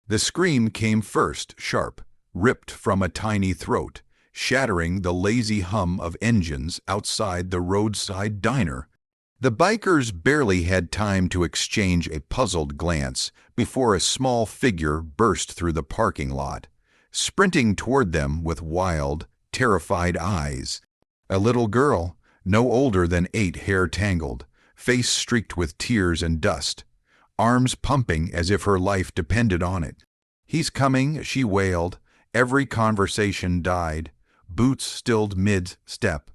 The scream came first, sharp, ripped from a tiny throat, shattering the lazy hum of engines outside the roadside diner. The bikers barely had time to exchange a puzzled glance before a small figure burst through the parking lot, sprinting toward them with wild, terrified eyes. A little girl, no older than 8, hair tangled, face streaked with tears and dust, arms pumping as if her life depended on it. "He's coming," she wailed. Every conversation died, boots stilled mid-step.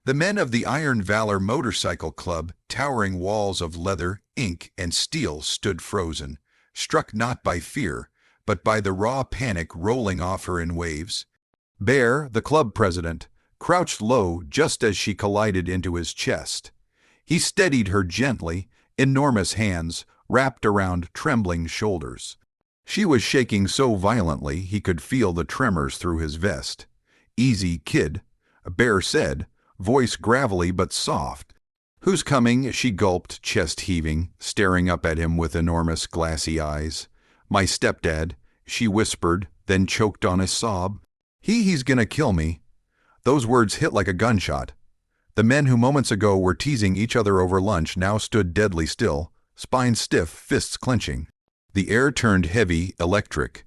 The men of the Iron Valor Motorcycle Club, towering walls of leather, ink, and steel, stood frozen, struck not by fear, but by the raw panic rolling off her in waves. Bear, the club president, crouched low just as she collided into his chest. He steadied her gently, enormous hands wrapped around trembling shoulders. She was shaking so violently he could feel the tremors through his vest. "Easy, kid," Bear said, voice gravelly but soft. "Who's coming?" she gulped, chest heaving, staring up at him with enormous glassy eyes. "My stepdad," she whispered, then choked on a sob. He's gonna kill me." Those words hit like a gunshot. The men who moments ago were teasing each other over lunch now stood deadly still, spines stiff, fists clenching. The air turned heavy, electric.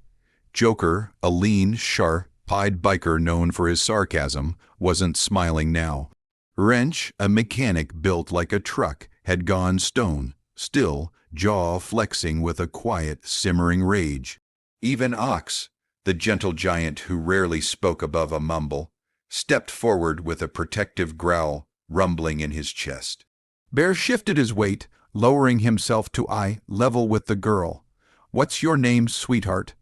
Joker, a lean, sharp-eyed biker known for his sarcasm, wasn't smiling now. Wrench, a mechanic built like a truck, had gone stone, still, jaw flexing with a quiet, simmering rage. Even Ox, the gentle giant who rarely spoke above a mumble, stepped forward with a protective growl rumbling in his chest. Bear shifted his weight, lowering himself to eye level with the girl. "What's your name, sweetheart?"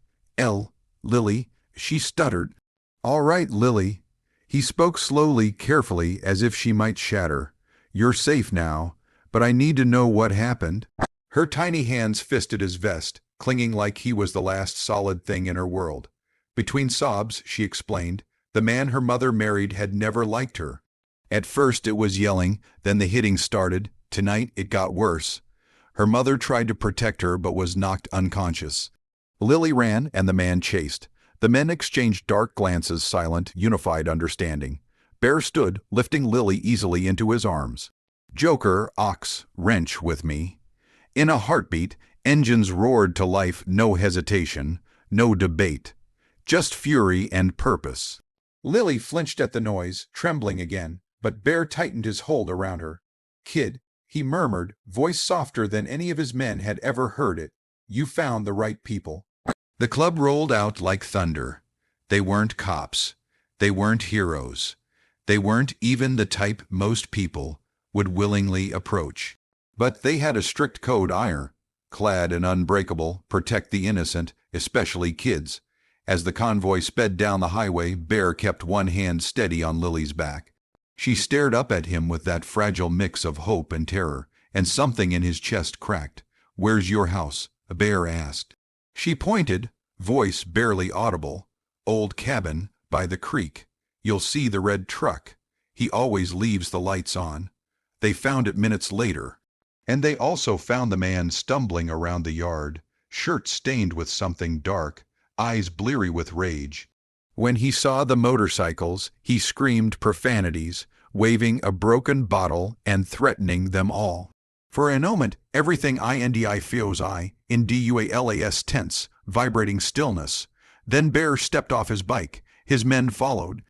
Lily," she stuttered. "All right, Lily." He spoke slowly, carefully, as if she might shatter. "You're safe now, but I need to know what happened." Her tiny hands fisted his vest, clinging like he was the last solid thing in her world. Between sobs, she explained, the man her mother married had never liked her. At first it was yelling, then the hitting started. Tonight it got worse. Her mother tried to protect her but was knocked unconscious. Lily ran and the man chased. The men exchanged dark glances, silent, unified understanding. Bear stood, lifting Lily easily into his arms. "Joker, Ox, Wrench with me." In a heartbeat, engines roared to life, no hesitation, no debate. Just fury and purpose. Lily flinched at the noise, trembling again, but Bear tightened his hold around her. "Kid," he murmured, voice softer than any of his men had ever heard it, "you found the right people." The club rolled out like thunder. They weren't cops. They weren't heroes. They weren't even the type most people would willingly approach. But they had a strict code: clad in unbreakable, protect the innocent, especially kids. As the convoy sped down the highway, Bear kept one hand steady on Lily's back. She stared up at him with that fragile mix of hope and terror, and something in his chest cracked. "Where's your house?" Bear asked. She pointed, voice barely audible. "Old cabin, by the creek. You'll see the red truck. He always leaves the lights on." They found it minutes later. And they also found the man stumbling around the yard, shirt stained with something dark, eyes bleary with rage. When he saw the motorcycles, he screamed profanities, waving a broken bottle and threatening them all. For a moment, everything INDI in DUALAS tense, vibrating stillness. Then Bear stepped off his bike. His men followed.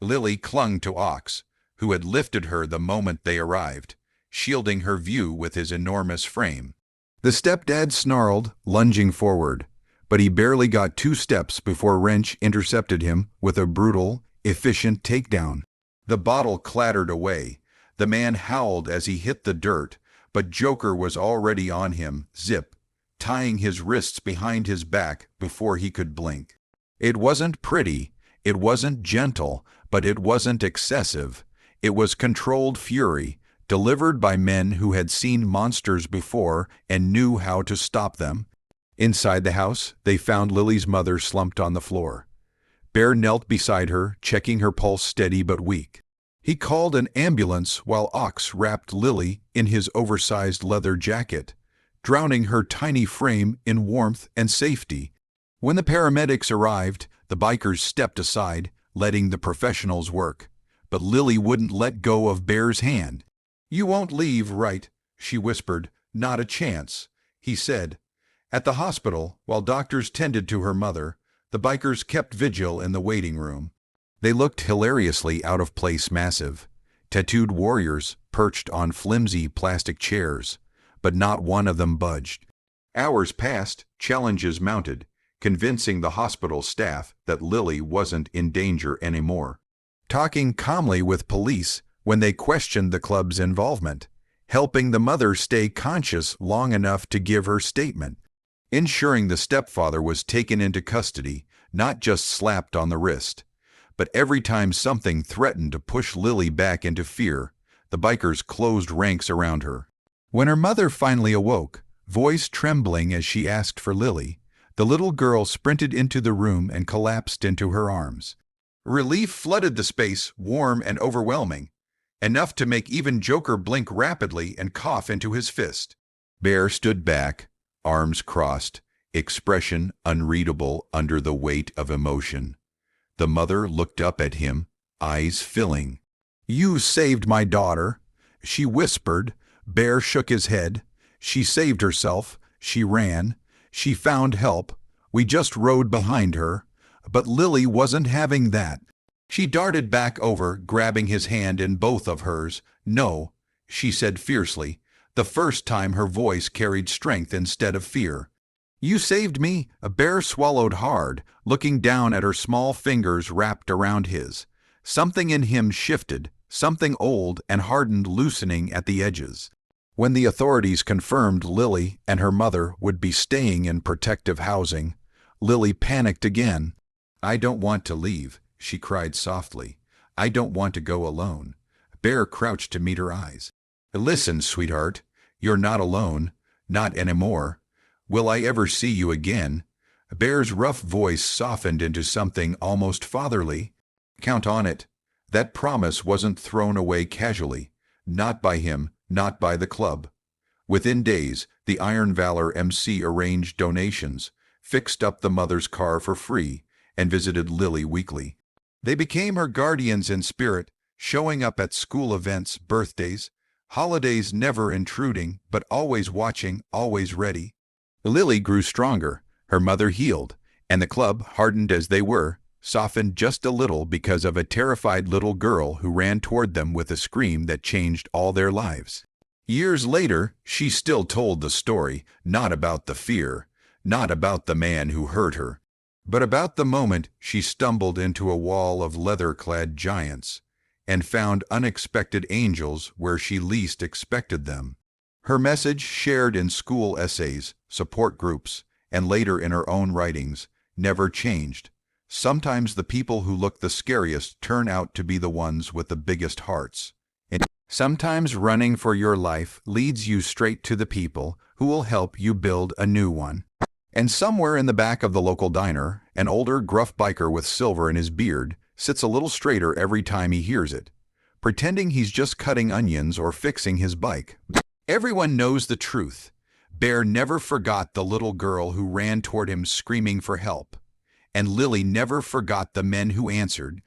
Lily clung to Ox, who had lifted her the moment they arrived, shielding her view with his enormous frame. The stepdad snarled, lunging forward, but he barely got 2 steps before Wrench intercepted him with a brutal, efficient takedown. The bottle clattered away. The man howled as he hit the dirt, but Joker was already on him, zip, tying his wrists behind his back before he could blink. It wasn't pretty, it wasn't gentle, but it wasn't excessive. It was controlled fury, delivered by men who had seen monsters before and knew how to stop them. Inside the house, they found Lily's mother slumped on the floor. Bear knelt beside her, checking her pulse steady but weak. He called an ambulance while Ox wrapped Lily in his oversized leather jacket, drowning her tiny frame in warmth and safety. When the paramedics arrived, the bikers stepped aside, letting the professionals work. But Lily wouldn't let go of Bear's hand. "You won't leave, right?" she whispered. "Not a chance," he said. At the hospital, while doctors tended to her mother, the bikers kept vigil in the waiting room. They looked hilariously out of place, massive. Tattooed warriors perched on flimsy plastic chairs, but not one of them budged. Hours passed, challenges mounted, convincing the hospital staff that Lily wasn't in danger anymore. Talking calmly with police when they questioned the club's involvement, helping the mother stay conscious long enough to give her statement, ensuring the stepfather was taken into custody, not just slapped on the wrist. But every time something threatened to push Lily back into fear, the bikers closed ranks around her. When her mother finally awoke, voice trembling as she asked for Lily, the little girl sprinted into the room and collapsed into her arms. Relief flooded the space, warm and overwhelming, enough to make even Joker blink rapidly and cough into his fist. Bear stood back, arms crossed, expression unreadable under the weight of emotion. The mother looked up at him, eyes filling. "You saved my daughter," she whispered. Bear shook his head. "She saved herself. She ran. She found help. We just rode behind her." But Lily wasn't having that. She darted back over, grabbing his hand in both of hers. "No," she said fiercely. The first time her voice carried strength instead of fear. "You saved me." Bear swallowed hard, looking down at her small fingers wrapped around his. Something in him shifted, something old and hardened loosening at the edges. When the authorities confirmed Lily and her mother would be staying in protective housing, Lily panicked again. "I don't want to leave," she cried softly. "I don't want to go alone." Bear crouched to meet her eyes. "Listen, sweetheart, you're not alone. Not anymore. Will I ever see you again?" Bear's rough voice softened into something almost fatherly. "Count on it." That promise wasn't thrown away casually. Not by him, not by the club. Within days, the Iron Valor MC arranged donations, fixed up the mother's car for free, and visited Lily weekly. They became her guardians in spirit, showing up at school events, birthdays, holidays, never intruding, but always watching, always ready. Lily grew stronger, her mother healed, and the club, hardened as they were, softened just a little because of a terrified little girl who ran toward them with a scream that changed all their lives. Years later, she still told the story, not about the fear, not about the man who hurt her, but about the moment she stumbled into a wall of leather-clad giants and found unexpected angels where she least expected them. Her message, shared in school essays, support groups, and later in her own writings, never changed. Sometimes the people who look the scariest turn out to be the ones with the biggest hearts. And sometimes running for your life leads you straight to the people who will help you build a new one. And somewhere in the back of the local diner, an older, gruff biker with silver in his beard sits a little straighter every time he hears it, pretending he's just cutting onions or fixing his bike. Everyone knows the truth. Bear never forgot the little girl who ran toward him screaming for help, and Lily never forgot the men who answered,